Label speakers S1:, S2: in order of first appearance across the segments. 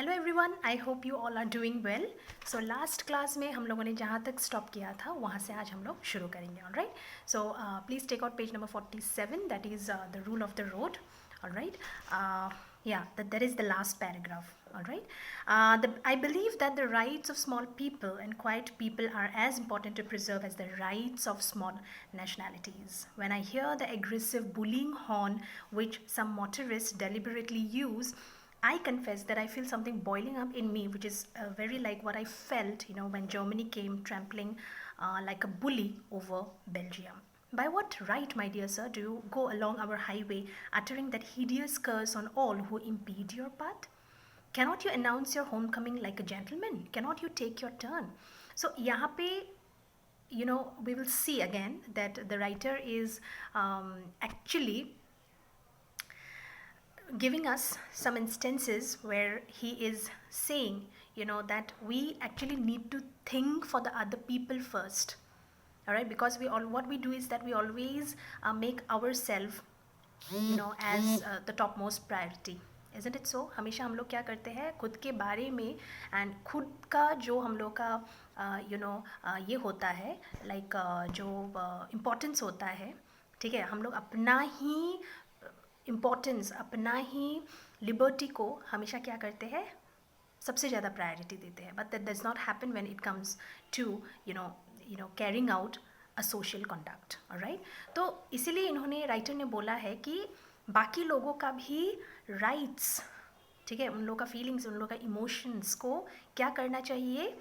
S1: Hello everyone, I hope you all are doing well. So last class में हम लोगों ने जहाँ तक स्टॉप किया था वहाँ से आज हम लोग शुरू करेंगे. All right, so please take out page number 47. That is the rule of the road. All right, that is the last paragraph. All right, I believe that the rights of small people and quiet people are as important to preserve as the rights of small nationalities. When I hear the aggressive bullying horn which some motorists deliberately use, I confess that I feel something boiling up in me, which is very like what I felt, when Germany came trampling like a bully over Belgium. By what right, my dear sir, do you go along our highway uttering that hideous curse on all who impede your path? Cannot you announce your homecoming like a gentleman? Cannot you take your turn? So, यहाँ पे we will see again that the writer is actually giving us some instances where he is saying, that we actually need to think for the other people first. All right, because what we do is that we always make ourselves, as the topmost priority. Isn't it so? हमेशा हम लोग क्या करते हैं, खुद के बारे में एंड खुद का जो हम लोग का ये होता है, लाइक जो इम्पोर्टेंस होता है, ठीक है, हम लोग अपना ही इम्पोर्टेंस, अपना ही लिबर्टी को हमेशा क्या करते हैं, सबसे ज़्यादा प्रायोरिटी देते हैं. But that does not happen when it comes to carrying out a social conduct. Alright, तो इसीलिए इन्होंने, राइटर ने बोला है कि बाकी लोगों का भी राइट्स, ठीक है, उन लोगों का फीलिंग्स, उन लोगों का इमोशंस को क्या करना चाहिए,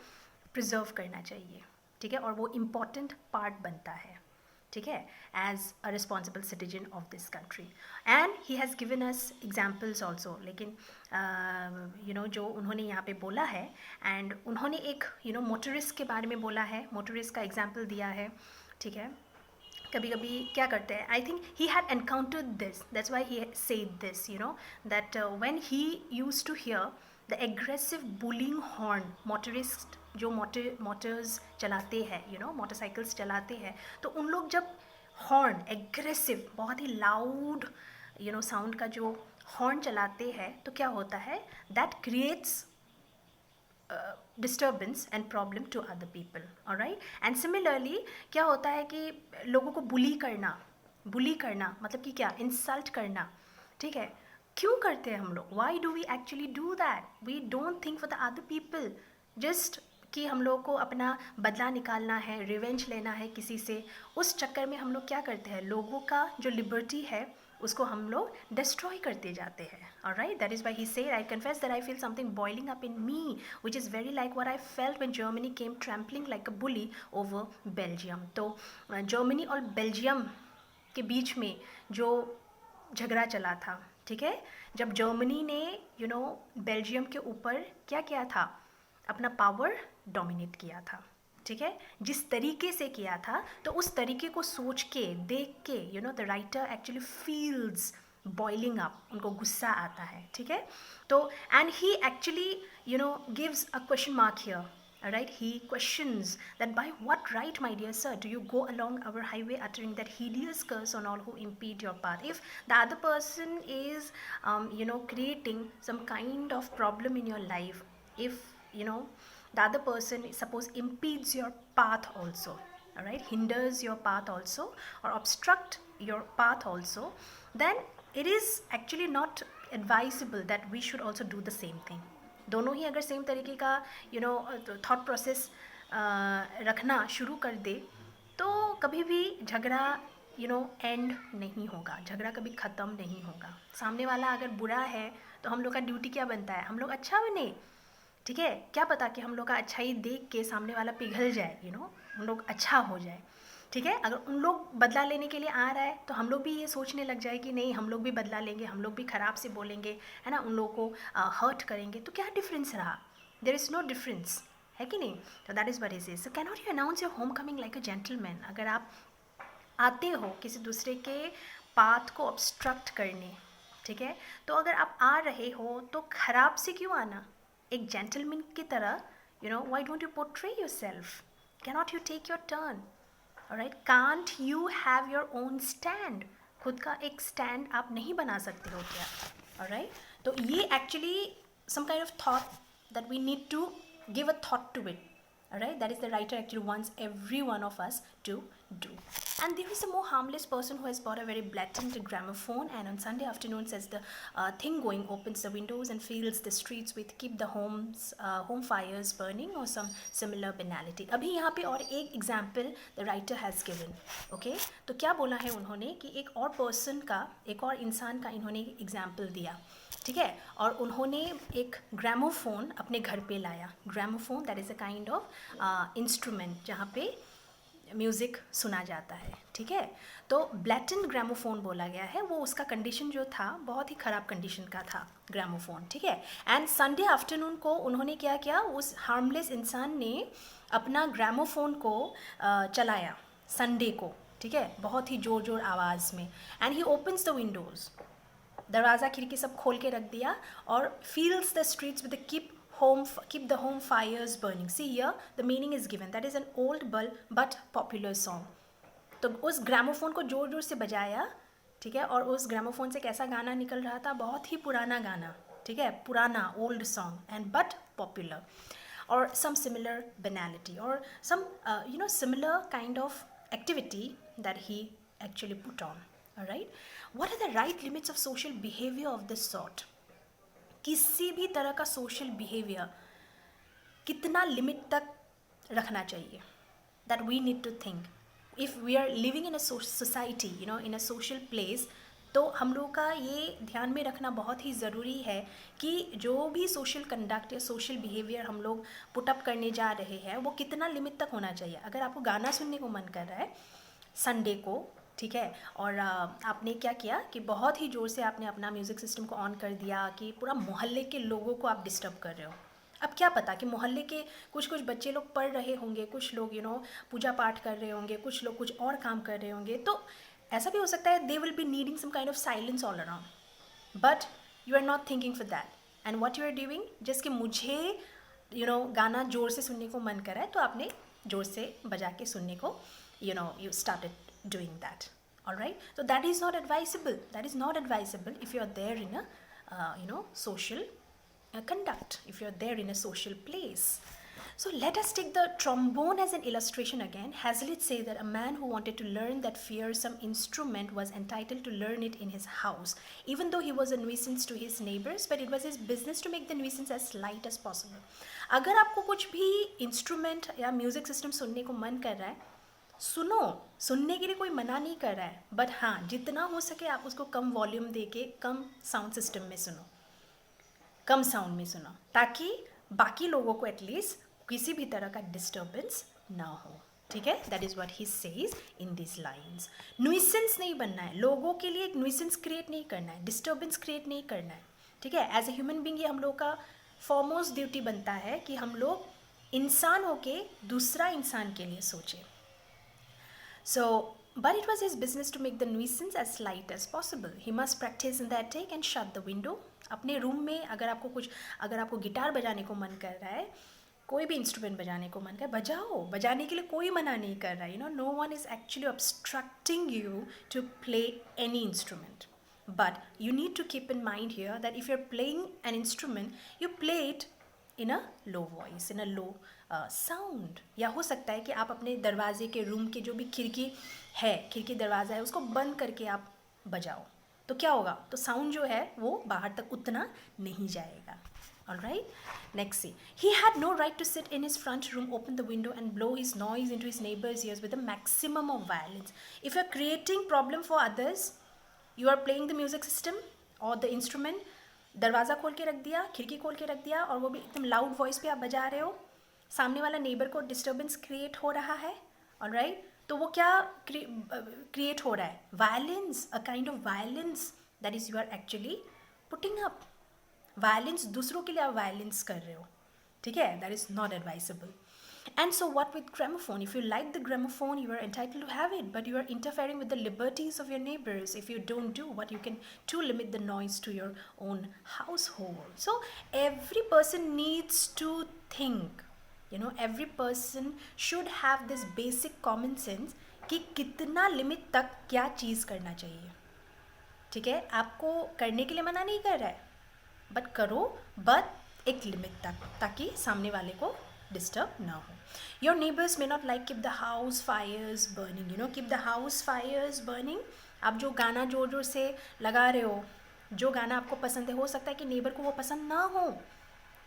S1: प्रिजर्व करना चाहिए. ठीक है, और वो इम्पॉर्टेंट पार्ट बनता है, ठीक है, as a responsible citizen of this country. And he has given us examples also. लेकिन जो उन्होंने यहाँ पे बोला है, एंड उन्होंने एक मोटरिस्ट के बारे में बोला है, मोटरिस्ट का एग्जाम्पल दिया है. ठीक है, कभी कभी क्या करते हैं, I think he had encountered this, that's why he said this, that when he used to hear the aggressive blowing horn, motorist जो मोटर्स चलाते हैं, मोटरसाइकिल्स चलाते हैं, तो उन लोग जब हॉर्न, एग्रेसिव, बहुत ही लाउड साउंड का जो हॉर्न चलाते हैं, तो क्या होता है, that creates disturbance and problem to other people. Alright, and similarly क्या होता है कि लोगों को बुली करना मतलब कि क्या, इंसल्ट करना. ठीक है, क्यों करते हैं हम लोग, why do we actually do that? We don't think for the other people, just कि हम लोग को अपना बदला निकालना है, रिवेंज लेना है किसी से. उस चक्कर में हम लोग क्या करते हैं, लोगों का जो लिबर्टी है उसको हम लोग डिस्ट्रॉय करते जाते हैं. Alright, that is why he said, I confess that I feel something boiling up in me which is very like what I felt when Germany came trampling like a bully over Belgium. तो Germany और Belgium के बीच में जो झगड़ा चला था, ठीक है, जब जर्मनी ने बेल्जियम के ऊपर क्या किया था, अपना पावर डोमिनेट किया था. ठीक है, जिस तरीके से किया था, तो उस तरीके को सोच के, देख के, the writer actually feels boiling up, उनको गुस्सा आता है. ठीक है, तो and he actually gives a question mark here. Alright, he questions that by what right, my dear sir, do you go along our highway uttering that hideous curse on all who impede your path? If the other person is, creating some kind of problem in your life, if the other person, suppose, impedes your path also, alright, hinders your path also, or obstruct your path also, then it is actually not advisable that we should also do the same thing. दोनों ही अगर same तरीके का thought process रखना शुरू कर दे, तो कभी भी झगड़ा एंड नहीं होगा, झगड़ा कभी ख़त्म नहीं होगा. सामने वाला अगर बुरा है तो हम लोग का ड्यूटी क्या बनता है, हम लोग अच्छा बने. ठीक है, क्या पता कि हम लोग का अच्छाई देख के सामने वाला पिघल जाए, हम लोग अच्छा हो जाए. ठीक है, अगर उन लोग बदला लेने के लिए आ रहा है, तो हम लोग भी ये सोचने लग जाए कि नहीं, हम लोग भी बदला लेंगे, हम लोग भी ख़राब से बोलेंगे, है ना, उन लोगों को हर्ट करेंगे, तो क्या डिफरेंस रहा? देयर इज़ नो डिफरेंस, है कि नहीं? तो that is what it is. So can not you announce your home coming like a gentleman? अगर आप आते हो किसी दूसरे के पाथ को ऑब्स्ट्रक्ट करने, ठीक है, तो अगर आप आ रहे हो तो ख़राब से क्यों आना, एक जेंटलमैन की तरह, why don't you portray yourself? Can not you take your turn? Alright, can't you have your own stand? खुद का एक स्टैंड आप नहीं बना सकते हो क्या? ऑलराइट, तो ये actually some kind of thought that we need to give a thought to it. Alright, that is the writer actually wants every one of us to do. And there is a more harmless person who has bought a very blatant gramophone, and on Sunday afternoon, says the thing going, opens the windows and fills the streets with keep the home fires burning or some similar banality. अभी यहाँ पे और एक example the writer has given. Okay, तो क्या बोला है उन्होंने कि एक और पर्सन का, एक और इंसान का इन्होंने एग्जाम्पल दिया. ठीक है, और उन्होंने एक ग्रामोफोन अपने घर पे लाया. Gramophone that is a kind of instrument जहाँ पे म्यूज़िक सुना जाता है. ठीक है, तो ब्लैटेंट ग्रामोफोन बोला गया है. वो उसका कंडीशन जो था बहुत ही ख़राब कंडीशन का था ग्रामोफोन. ठीक है, एंड संडे आफ्टरनून को उन्होंने क्या किया, उस हार्मलेस इंसान ने अपना ग्रामोफोन को चलाया संडे को. ठीक है, बहुत ही ज़ोर आवाज़ में. And he opens the Windows, दरवाज़ा खिड़की सब खोल के रख दिया, और feels the streets with keep the home fires burning. See here the meaning is given, that is an old but popular song. तो उस ग्रामोफोन को ज़ोर ज़ोर से बजाया. ठीक है, और उस ग्रामोफोन से कैसा गाना निकल रहा था, बहुत ही पुराना गाना. ठीक है, पुराना old song and but popular, और some similar banality or some similar kind of activity that he actually put on. Alright, what are the right limits of social behavior of this sort? किसी भी तरह का social behaviour कितना limit तक रखना चाहिए, that we need to think. If we are living in a society, in a social place, तो हम लोग का ये ध्यान में रखना बहुत ही ज़रूरी है कि जो भी सोशल कंडक्ट या सोशल बिहेवियर हम लोग पुटअप करने जा रहे हैं वो कितना लिमिट तक होना चाहिए. अगर आपको गाना सुनने को मन कर रहा है संडे को, ठीक है, और आपने क्या किया कि बहुत ही ज़ोर से आपने अपना म्यूज़िक सिस्टम को ऑन कर दिया कि पूरा मोहल्ले के लोगों को आप डिस्टर्ब कर रहे हो. अब क्या पता कि मोहल्ले के कुछ बच्चे लोग पढ़ रहे होंगे, कुछ लोग पूजा पाठ कर रहे होंगे, कुछ लोग कुछ और काम कर रहे होंगे. तो ऐसा भी हो सकता है they will be needing some kind of silence all around, but you are not thinking for that. And what you are doing, just कि मुझे गाना ज़ोर से सुनने को मन करा है, तो आपने ज़ोर से बजा के सुनने को you started doing that. All right, so that is not advisable. That is not advisable if you are there in a social conduct, if you are there in a social place. So let us take the trombone as an illustration again. Hazlitt says that a man who wanted to learn that fearsome instrument was entitled to learn it in his house, even though he was a nuisance to his neighbors, but it was his business to make the nuisance as light as possible. अगर आपको कुछ भी instrument या music system सुनने को मन कर रहा है, सुनो, सुनने के लिए कोई मना नहीं कर रहा है, बट हाँ जितना हो सके आप उसको कम वॉल्यूम दे के कम साउंड सिस्टम में सुनो, कम साउंड में सुनो, ताकि बाकी लोगों को एटलीस्ट किसी भी तरह का डिस्टर्बेंस ना हो. ठीक है, that is what he says in this lines. Nuisance नहीं बनना है, लोगों के लिए एक न्यूइसेंस क्रिएट नहीं करना है, डिस्टर्बेंस क्रिएट नहीं करना है. ठीक है, एज ए ह्यूमन बींग ये हम लोग का फॉरमोस्ट ड्यूटी बनता है कि हम लोग इंसान होके दूसरा इंसान के लिए सोचें. So, but it was his business to make the nuisance as light as possible. He must practice in the attic and shut the window. अपने रूम में अगर आपको गिटार बजाने को मन कर रहा है, कोई भी इंस्ट्रूमेंट बजाने को मन कर, बजाओ, बजाने के लिए कोई मना नहीं कर रहा है. No one is actually obstructing you to play any instrument. But you need to keep in mind here that if you're playing an instrument, you play it in a low voice, in a low sound. या हो सकता है कि आप अपने दरवाजे के room के जो भी खिड़की दरवाज़ा है उसको बंद करके आप बजाओ, तो क्या होगा, तो साउंड जो है वो बाहर तक उतना नहीं जाएगा. Alright, next see. He had no right to sit in his front room, open the window and blow his noise into his neighbor's ears with a maximum of violence. If you're creating problem for others, you are playing the music system or the instrument, दरवाज़ा खोल के रख दिया, खिड़की खोल के रख दिया, और वो भी एकदम लाउड वॉइस पे आप बजा रहे हो, सामने वाला नेबर को डिस्टर्बेंस क्रिएट हो रहा है. ऑलराइट, तो वो क्या क्रिएट हो रहा है, violence, a kind of violence that is you are actually putting up. Violence, दूसरों के लिए आप वायलेंस कर रहे हो. ठीक है, that is not advisable. And so what with gramophone? If you like the gramophone, you are entitled to have it, but you are interfering with the liberties of your neighbors if you don't do what you can to limit the noise to your own household. So every person needs to think, every person should have this basic common sense कि कितना limit तक क्या चीज़ करना चाहिए. ठीक है, आपको करने के लिए मना नहीं कर रहा है, बट करो, बट एक लिमिट तक, ताकि सामने वाले को डिस्टर्ब ना हो. Your neighbours may not like keep the house fires burning, keep the house fires burning. आप जो गाना जोर जोर से लगा रहे हो, जो गाना आपको पसंद है, हो सकता है कि नेबर को वो पसंद ना हो.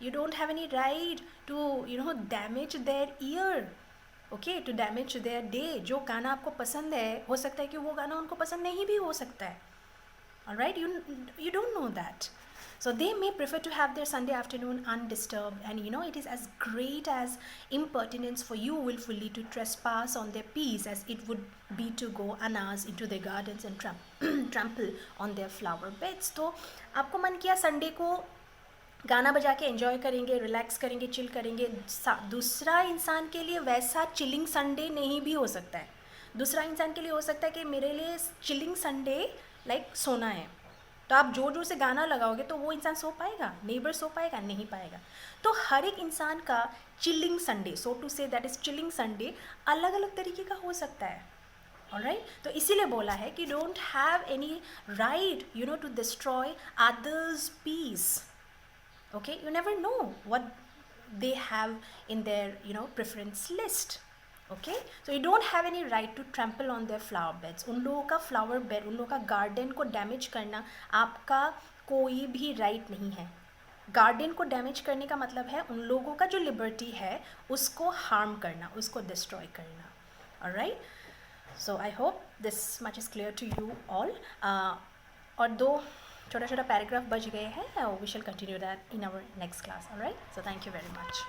S1: You don't have any right to damage their ear, okay, to damage their day. जो गाना आपको पसंद है, हो सकता है कि वो गाना उनको पसंद नहीं भी हो सकता है. Alright, you don't know that. So they may prefer to have their Sunday afternoon undisturbed, and it is as great as impertinence for you willfully to trespass on their peace as it would be to go unasked into their gardens and trample on their flower beds. तो आपको मन किया Sunday को गाना बजा के enjoy करेंगे, relax करेंगे, चिल करेंगे. दूसरा इंसान के लिए वैसा चिलिंग संडे नहीं भी हो सकता है. दूसरा इंसान के लिए हो सकता है कि मेरे लिए चिलिंग संडे लाइक सोना है. तो आप जोर जोर से गाना लगाओगे तो वो इंसान सो पाएगा, नेबर सो पाएगा, नहीं पाएगा. तो हर एक इंसान का chilling Sunday, so to say that is chilling Sunday, अलग अलग तरीके का हो सकता है. ऑलराइट, तो इसीलिए बोला है कि don't have any right to destroy others peace. Okay, you never know what they have in their preference list. Okay, so you don't have any right to trample on their flower beds. उन लोगों का flower bed, उन लोगों का garden को damage करना आपका कोई भी राइट नहीं है. गार्डन को डैमेज करने का मतलब है उन लोगों का जो लिबर्टी है उसको हार्म करना, उसको डिस्ट्रॉय करना. Alright, so I hope this much is clear to you all. और दो छोटा छोटा पैराग्राफ बच गए हैं. We shall continue that in our next class. Alright, so thank you very much.